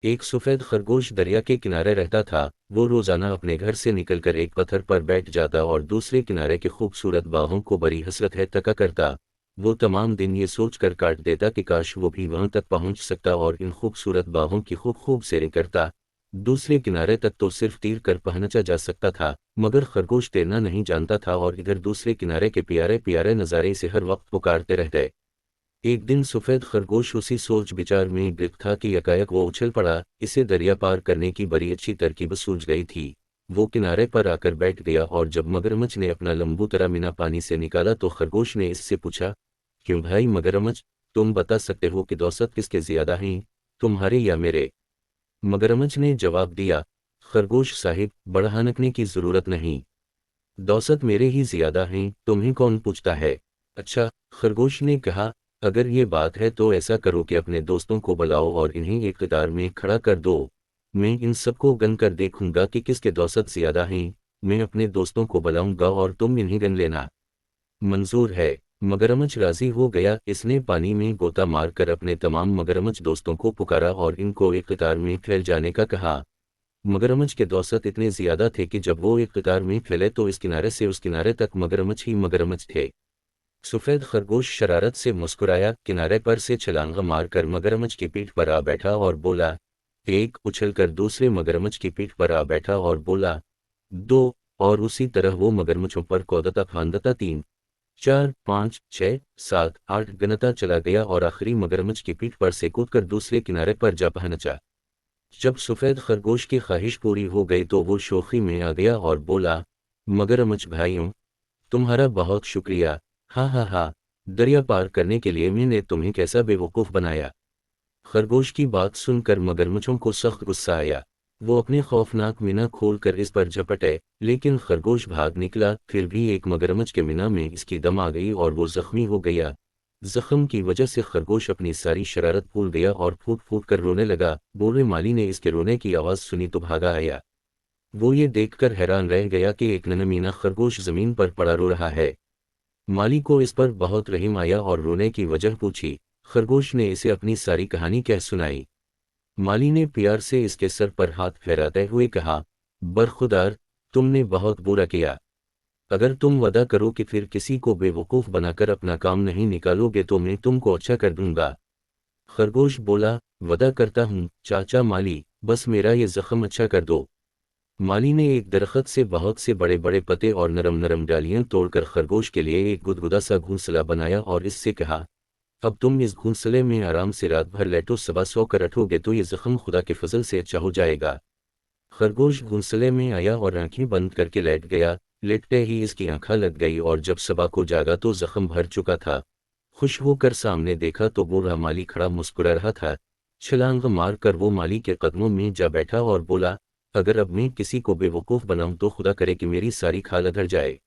एक सफेद खरगोश दरिया के किनारे रहता था। वो रोजाना अपने घर से निकलकर एक पत्थर पर बैठ जाता और दूसरे किनारे के खूबसूरत बाहों को बड़ी हसरत है तका करता। वो तमाम दिन ये सोचकर काट देता कि काश वो भी वहां तक पहुंच सकता और इन खूबसूरत बाहों की खूब खूब सैरें करता। दूसरे किनारे तक तो सिर्फ तीर कर पहुंचा जा सकता था, मगर खरगोश तैरना नहीं जानता था और इधर दूसरे किनारे के प्यारे प्यारे नज़ारे इसे हर वक्त पुकारते रहते। एक दिन सफेद खरगोश उसी सोच विचार में गिरफ्त था कि यकायक वो उछल पड़ा। इसे दरिया पार करने की बड़ी अच्छी तरकीब सूझ गई थी। वो किनारे पर आकर बैठ गया और जब मगरमच्छ ने अपना लंबू तरामीना पानी से निकाला तो खरगोश ने इससे पूछा, क्यों भाई मगरमच्छ, तुम बता सकते हो कि दौसत किसके ज्यादा हैं, तुम्हारे या मेरे? मगरमच्छ ने जवाब दिया, खरगोश साहिब, बढ़ानकने की जरूरत नहीं। दौसत मेरे ही ज्यादा हैं, तुम्हें कौन पूछता है? अच्छा, खरगोश ने कहा, अगर ये बात है तो ऐसा करो कि अपने दोस्तों को बुलाओ और इन्हें एक कतार में खड़ा कर दो। मैं इन सबको गन कर देखूंगा कि किसके दौसत ज्यादा हैं। मैं अपने दोस्तों को बुलाऊंगा और तुम इन्हें गन लेना। मंजूर है। मगरमच्छ राजी हो गया। इसने पानी में गोता मारकर अपने तमाम मगरमच्छ दोस्तों को पुकारा और इनको एक कतार में फैल जाने का कहा। मगरमच्छ के दौसत इतने ज्यादा थे कि जब वो एक कतार में फैले तो इस किनारे से उस किनारे तक मगरमच्छ ही मगरमच्छ थे। सफेद खरगोश शरारत से मुस्कुराया, किनारे पर से छलांग मारकर मगरमच्छ की पीठ पर आ बैठा और बोला, एक, उछलकर दूसरे मगरमच्छ की पीठ पर आ बैठा और बोला, दो, और उसी तरह वो मगरमच्छों पर कूदता फांदता, तीन, चार, पाँच, छः, सात, आठ गनता चला गया और आखिरी मगरमच्छ की पीठ पर से कूदकर दूसरे किनारे पर जा पहुंचा। जब सफेद खरगोश की ख्वाहिश पूरी हो गई तो वो शोखी में आ गया और बोला, मगरमच्छ भाइयों, तुम्हारा बहुत शुक्रिया। हाँ हाँ हाँ, दरिया पार करने के लिए मैंने तुम्हें कैसा बेवकूफ़ बनाया। खरगोश की बात सुनकर मगरमच्छों को सख्त गुस्सा आया। वो अपने खौफनाक मीना खोलकर इस पर झपटे, लेकिन खरगोश भाग निकला। फिर भी एक मगरमच्छ के मीना में इसकी दम आ गई और वो जख्मी हो गया। जख्म की वजह से खरगोश अपनी सारी शरारत भूल गया और फूट फूट कर रोने लगा। बूढ़े माली ने इसके रोने की आवाज़ सुनी तो भागा आया। वो ये देखकर हैरान रह गया कि एक नन्हा खरगोश जमीन पर पड़ा रो रहा है। माली को इस पर बहुत रहम आया और रोने की वजह पूछी। खरगोश ने इसे अपनी सारी कहानी कह सुनाई। माली ने प्यार से इसके सर पर हाथ फेराते हुए कहा, बरखुदार, तुमने बहुत बुरा किया। अगर तुम वादा करो कि फिर किसी को बेवकूफ़ बनाकर अपना काम नहीं निकालोगे तो मैं तुमको अच्छा कर दूंगा। खरगोश बोला, वादा करता हूँ चाचा माली, बस मेरा ये जख्म अच्छा कर दो। माली ने एक दरख्त से बहुत से बड़े बड़े पत्ते और नरम नरम डालियां तोड़कर खरगोश के लिए एक गुदगुदा सा घोंसला बनाया और इससे कहा, अब तुम इस घोंसले में आराम से रात भर लेटो, सुबह सोकर उठोगे तो ये जख्म खुदा के फजल से अच्छा हो जाएगा। खरगोश घोंसले में आया और आंखें बंद करके लेट गया। लेटते ही इसकी आंखें लग गई और जब सुबह को जागा तो जख्म भर चुका था। खुश होकर सामने देखा तो बूढ़ा माली खड़ा मुस्कुरा रहा था। छलांग मार कर वो माली के कदमों में जा बैठा और बोला, अगर अब मैं किसी को बेवकूफ़ बनाऊं तो खुदा करे कि मेरी सारी खाल अधर जाए।